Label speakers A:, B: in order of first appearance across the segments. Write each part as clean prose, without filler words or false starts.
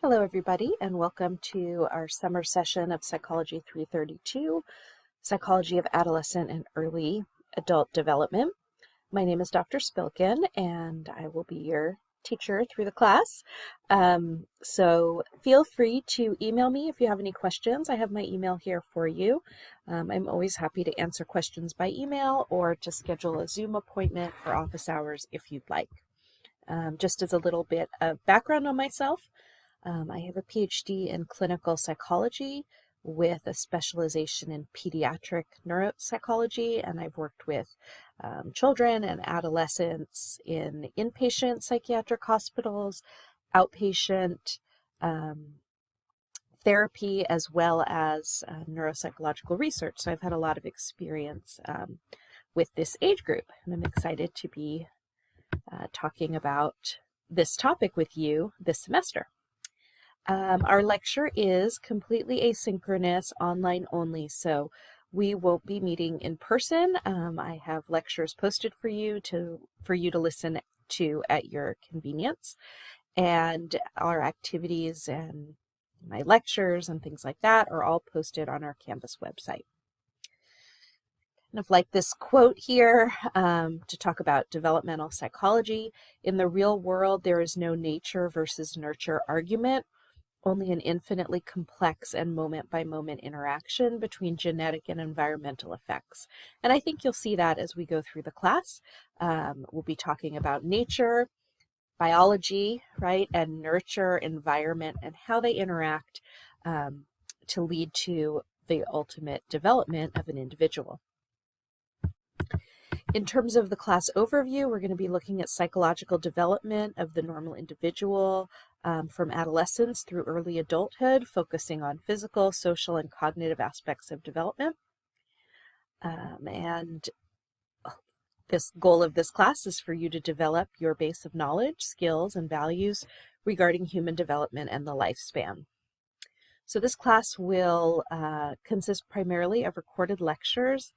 A: Hello, everybody, and welcome to our summer session of Psychology 332, Psychology of Adolescent and Early Adult Development. My name is Dr. Spilkin, and I will be your teacher through the class. So feel free to email me if you have any questions. I have my email here for you. I'm always happy to answer questions by email or to schedule a Zoom appointment for office hours if you'd like. Just as a little bit of background on myself, I have a PhD in clinical psychology with a specialization in pediatric neuropsychology, and I've worked with children and adolescents in inpatient psychiatric hospitals, outpatient therapy, as well as neuropsychological research. So I've had a lot of experience with this age group, and I'm excited to be talking about this topic with you this semester. Our lecture is completely asynchronous, online only, so we won't be meeting in person. I have lectures posted for you to listen to at your convenience, and our activities and my lectures and things like that are all posted on our Canvas website. Kind of like this quote here to talk about developmental psychology. In the real world, there is no nature versus nurture argument, only an infinitely complex and moment-by-moment interaction between genetic and environmental effects. And I think you'll see that as we go through the class. We'll be talking about nature, biology, right, and nurture, environment, and how they interact to lead to the ultimate development of an individual. In terms of the class overview, we're going to be looking at psychological development of the normal individual from adolescence through early adulthood, focusing on physical, social, and cognitive aspects of development. And this goal of this class is for you to develop your base of knowledge, skills, and values regarding human development and the lifespan. So this class will consist primarily of recorded lectures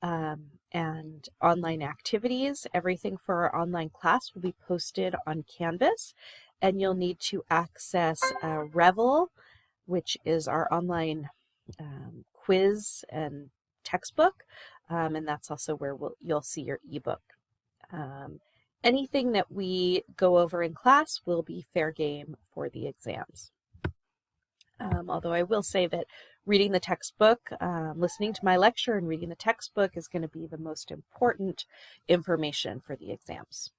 A: and online activities. Everything for our online class will be posted on Canvas, and you'll need to access Revel, which is our online quiz and textbook, and that's also where you'll see your ebook. Anything that we go over in class will be fair game for the exams. Although I will say that reading the textbook, listening to my lecture and reading the textbook is going to be the most important information for the exams.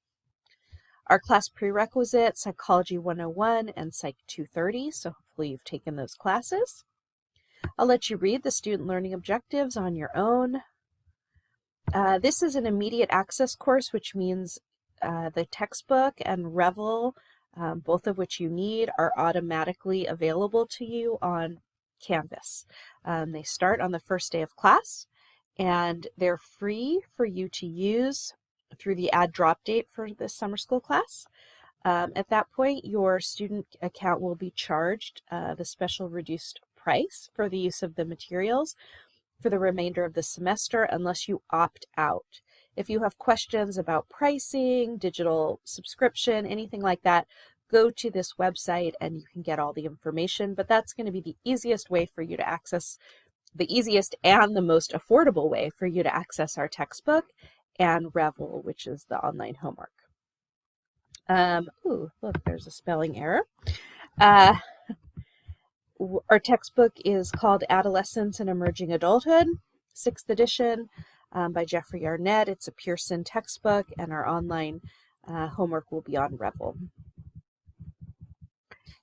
A: Our class prerequisite, Psychology 101 and Psych 230, so hopefully you've taken those classes. I'll let you read the student learning objectives on your own. This is an immediate access course, which means the textbook and Revel, both of which you need, are automatically available to you on Canvas. They start on the first day of class, and they're free for you to use through the add drop date for this summer school class. At that point, your student account will be charged the special reduced price for the use of the materials for the remainder of the semester unless you opt out. If you have questions about pricing, digital subscription, anything like that, go to this website and you can get all the information, but that's going to be the easiest way for you to access, the easiest and the most affordable way for you to access our textbook and Revel, which is the online homework. Ooh, look, there's a spelling error. Our textbook is called Adolescence and Emerging Adulthood, 6th edition by Jeffrey Arnett. It's a Pearson textbook, and our online homework will be on Revel.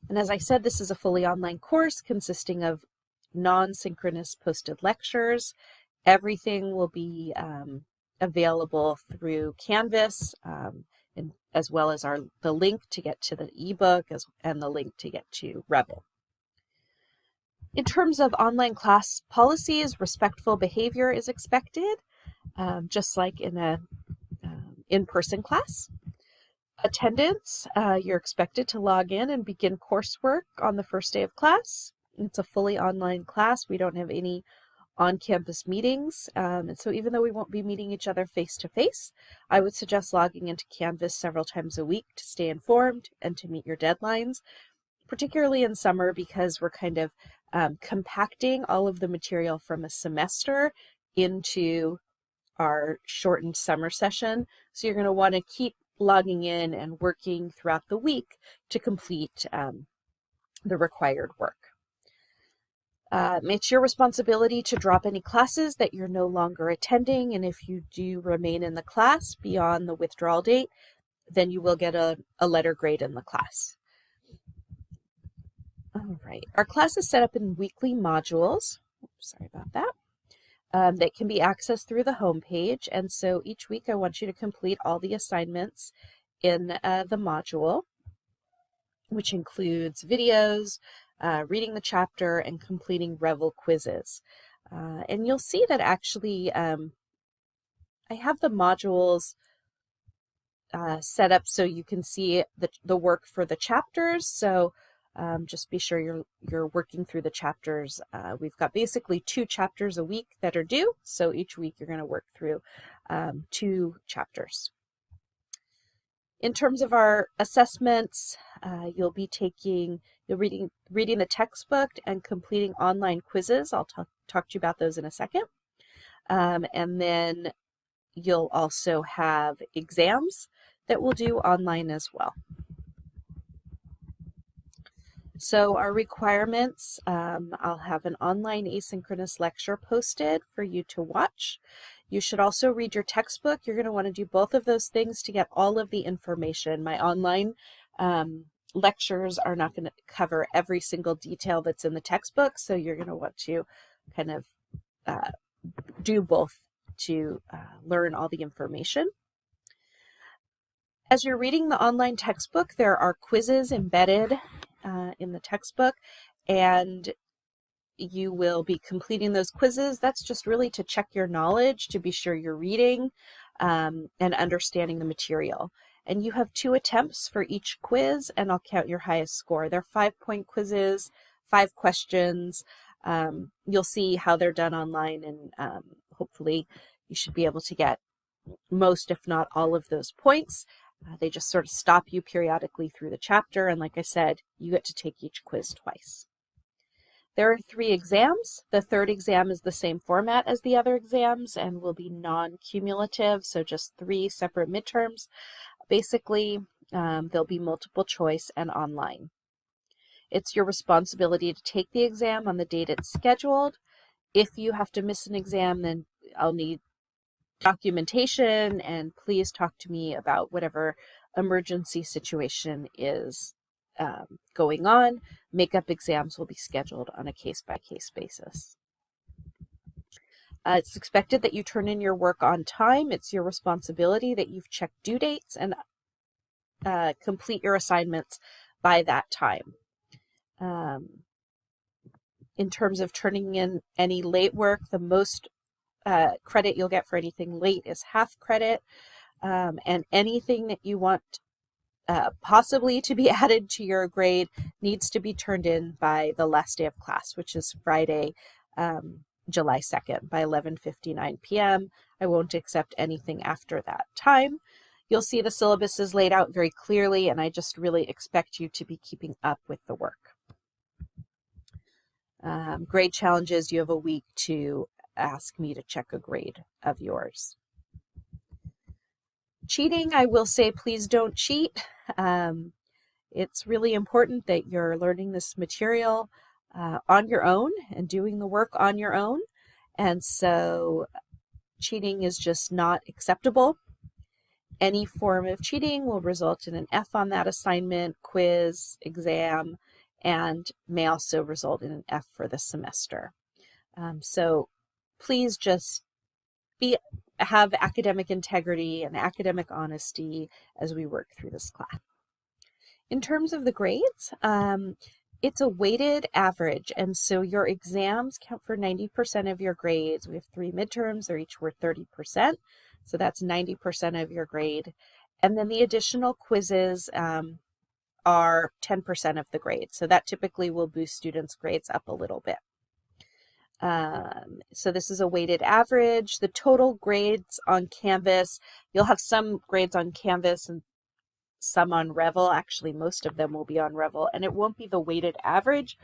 A: And as I said, this is a fully online course consisting of non-synchronous posted lectures. Everything will be available through Canvas, as well as the link to get to the ebook and the link to get to Revel. In terms of online class policies, respectful behavior is expected, just like in a in-person class. Attendance, you're expected to log in and begin coursework on the first day of class. It's a fully online class. We don't have any on-campus meetings, and so even though we won't be meeting each other face-to-face, I would suggest logging into Canvas several times a week to stay informed and to meet your deadlines. particularly in summer because we're kind of compacting all of the material from a semester into our shortened summer session. So you're going to want to keep logging in and working throughout the week to complete the required work. It's your responsibility to drop any classes that you're no longer attending, and if you do remain in the class beyond the withdrawal date, then you will get a letter grade in the class. All right, our class is set up in weekly modules. Oops, sorry about that. That can be accessed through the home page, and so each week I want you to complete all the assignments in the module, which includes videos, reading the chapter, and completing Revel quizzes. And you'll see that actually I have the modules set up so you can see the work for the chapters. So just be sure you're working through the chapters. We've got basically 2 chapters a week that are due, so each week you're going to work through 2 chapters. In terms of our assessments, you'll be reading the textbook and completing online quizzes. I'll talk to you about those in a second. And then you'll also have exams that we'll do online as well. So our requirements, I'll have an online asynchronous lecture posted for you to watch. You should also read your textbook. You're going to want to do both of those things to get all of the information. My online lectures are not going to cover every single detail that's in the textbook, so you're going to want to kind of do both to learn all the information. As you're reading the online textbook, there are quizzes embedded in the textbook, and you will be completing those quizzes. That's just really to check your knowledge, to be sure you're reading and understanding the material. And you have 2 attempts for each quiz, and I'll count your highest score. They're 5-point quizzes, 5 questions. You'll see how they're done online, and hopefully you should be able to get most, if not all, of those points. They just sort of stop you periodically through the chapter, and like I said, you get to take each quiz twice. There are 3 exams. The 3rd exam is the same format as the other exams and will be non-cumulative, so just 3 separate midterms. Basically, there'll be multiple choice and online. It's your responsibility to take the exam on the date it's scheduled. If you have to miss an exam, then I'll need documentation, and please talk to me about whatever emergency situation is going on. Makeup exams will be scheduled on a case-by-case basis. It's expected that you turn in your work on time. It's your responsibility that you've checked due dates and complete your assignments by that time. In terms of turning in any late work, the most credit you'll get for anything late is half credit, and anything that you want possibly to be added to your grade needs to be turned in by the last day of class, which is Friday, July 2nd by 11:59 p.m. I won't accept anything after that time. You'll see the syllabus is laid out very clearly, and I just really expect you to be keeping up with the work. Grade challenges, you have a week to ask me to check a grade of yours. Cheating, I will say please don't cheat. It's really important that you're learning this material on your own and doing the work on your own. And so cheating is just not acceptable. Any form of cheating will result in an F on that assignment, quiz, exam, and may also result in an F for the semester. So please just have academic integrity and academic honesty as we work through this class. In terms of the grades, it's a weighted average, and so your exams count for 90% of your grades. We have 3 midterms, they're each worth 30%, so that's 90% of your grade. And then the additional quizzes are 10% of the grade, so that typically will boost students' grades up a little bit. So this is a weighted average. The total grades on Canvas, you'll have some grades on Canvas and some on Revel. Actually, most of them will be on Revel, and it won't be the weighted average.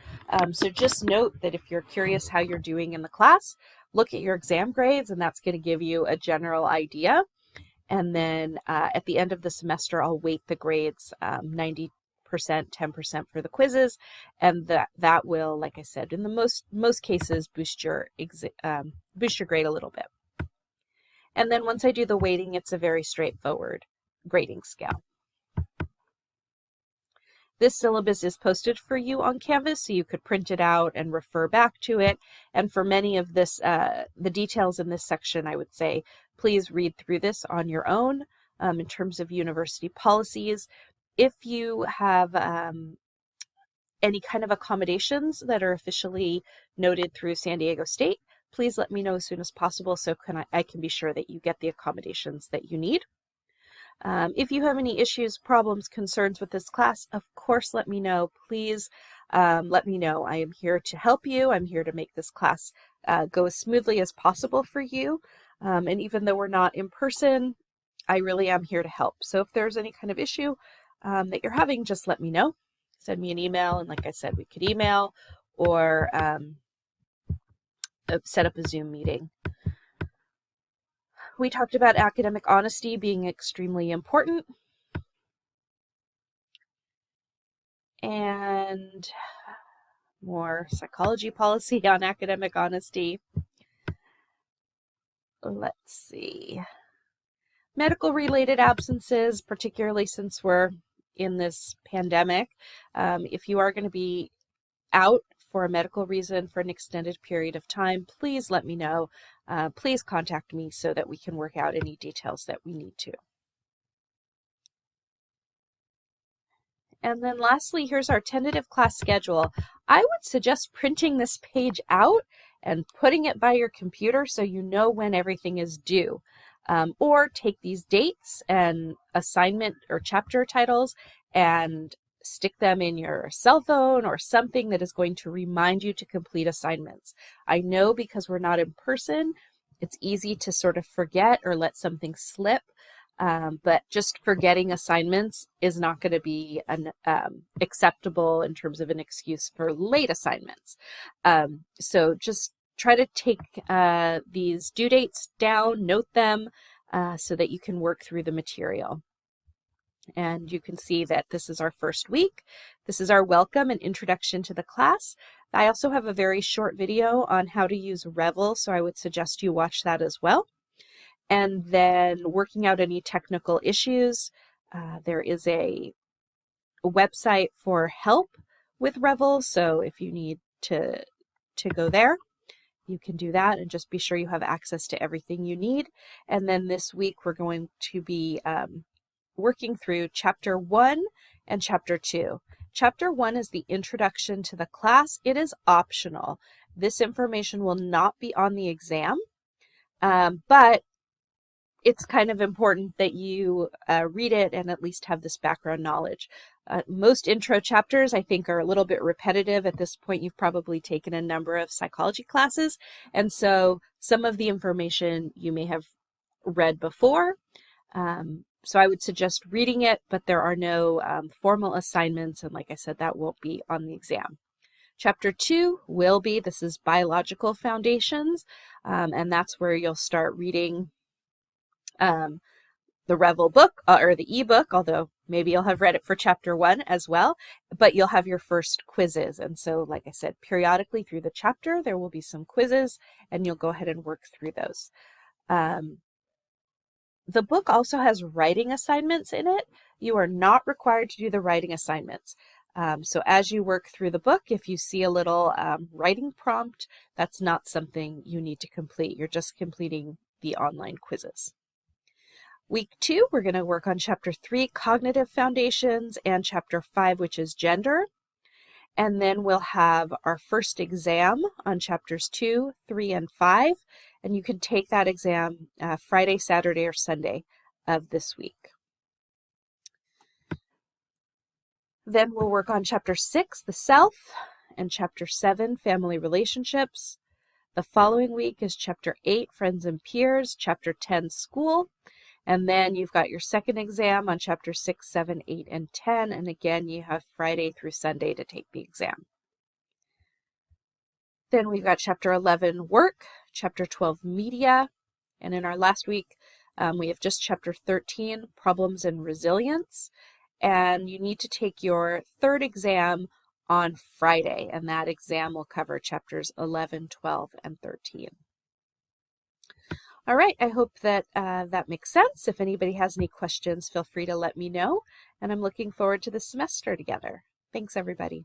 A: So just note that if you're curious how you're doing in the class, look at your exam grades, and that's going to give you a general idea. And then at the end of the semester, I'll weight the grades 90%, 10% for the quizzes, and that will, like I said, in the most cases, boost your grade a little bit. And then once I do the weighting, it's a very straightforward grading scale. This syllabus is posted for you on Canvas, so you could print it out and refer back to it. And for many of this, the details in this section, I would say, please read through this on your own in terms of university policies. If you have any kind of accommodations that are officially noted through San Diego State, please let me know as soon as possible so I can be sure that you get the accommodations that you need. If you have any issues, problems, concerns with this class, of course, let me know. Please let me know. I am here to help you. I'm here to make this class go as smoothly as possible for you. And even though we're not in person, I really am here to help. So if there's any kind of issue that you're having, just let me know. Send me an email. And like I said, we could email or set up a Zoom meeting. We talked about academic honesty being extremely important. And more psychology policy on academic honesty. Let's see. Medical related absences, particularly since we're in this pandemic. If you are going to be out for a medical reason for an extended period of time, please let me know. Please contact me so that we can work out any details that we need to. And then lastly, here's our tentative class schedule. I would suggest printing this page out and putting it by your computer so you know when everything is due. Or take these dates and assignment or chapter titles and stick them in your cell phone or something that is going to remind you to complete assignments. I know because we're not in person, it's easy to sort of forget or let something slip, but just forgetting assignments is not going to be acceptable in terms of an excuse for late assignments. So just try to take these due dates down, note them so that you can work through the material. And you can see that this is our first week. This is our welcome and introduction to the class. I also have a very short video on how to use Revel, so I would suggest you watch that as well. And then working out any technical issues. There is a website for help with Revel, so if you need to go there, you can do that and just be sure you have access to everything you need. And then this week we're going to be working through Chapter 1 and Chapter 2. Chapter 1 is the introduction to the class. It is optional. This information will not be on the exam, but it's kind of important that you read it and at least have this background knowledge. Most intro chapters, I think, are a little bit repetitive. At this point, you've probably taken a number of psychology classes, and so some of the information you may have read before. So I would suggest reading it, but there are no formal assignments, and like I said, that won't be on the exam. Chapter 2 will be, this is biological foundations, and that's where you'll start reading the Revel book or the ebook, although maybe you'll have read it for Chapter 1 as well, but you'll have your first quizzes. And so, like I said, periodically through the chapter, there will be some quizzes, and you'll go ahead and work through those. The book also has writing assignments in it. You are not required to do the writing assignments. So as you work through the book, if you see a little writing prompt, that's not something you need to complete. You're just completing the online quizzes. Week 2, we're going to work on Chapter 3, Cognitive Foundations, and Chapter 5, which is Gender. And then we'll have our first exam on Chapters 2, 3, and 5. And you can take that exam Friday, Saturday, or Sunday of this week. Then we'll work on Chapter 6, the Self, and Chapter 7, Family Relationships. The following week is Chapter 8, Friends and Peers, Chapter 10, School, And then you've got your second exam on chapter 6, 7, 8, and 10. And again, you have Friday through Sunday to take the exam. Then we've got chapter 11, work, chapter 12, media. And in our last week, we have just chapter 13, problems and resilience. And you need to take your third exam on Friday, and that exam will cover chapters 11, 12, and 13. All right, I hope that that makes sense. If anybody has any questions, feel free to let me know, and I'm looking forward to the semester together. Thanks, everybody.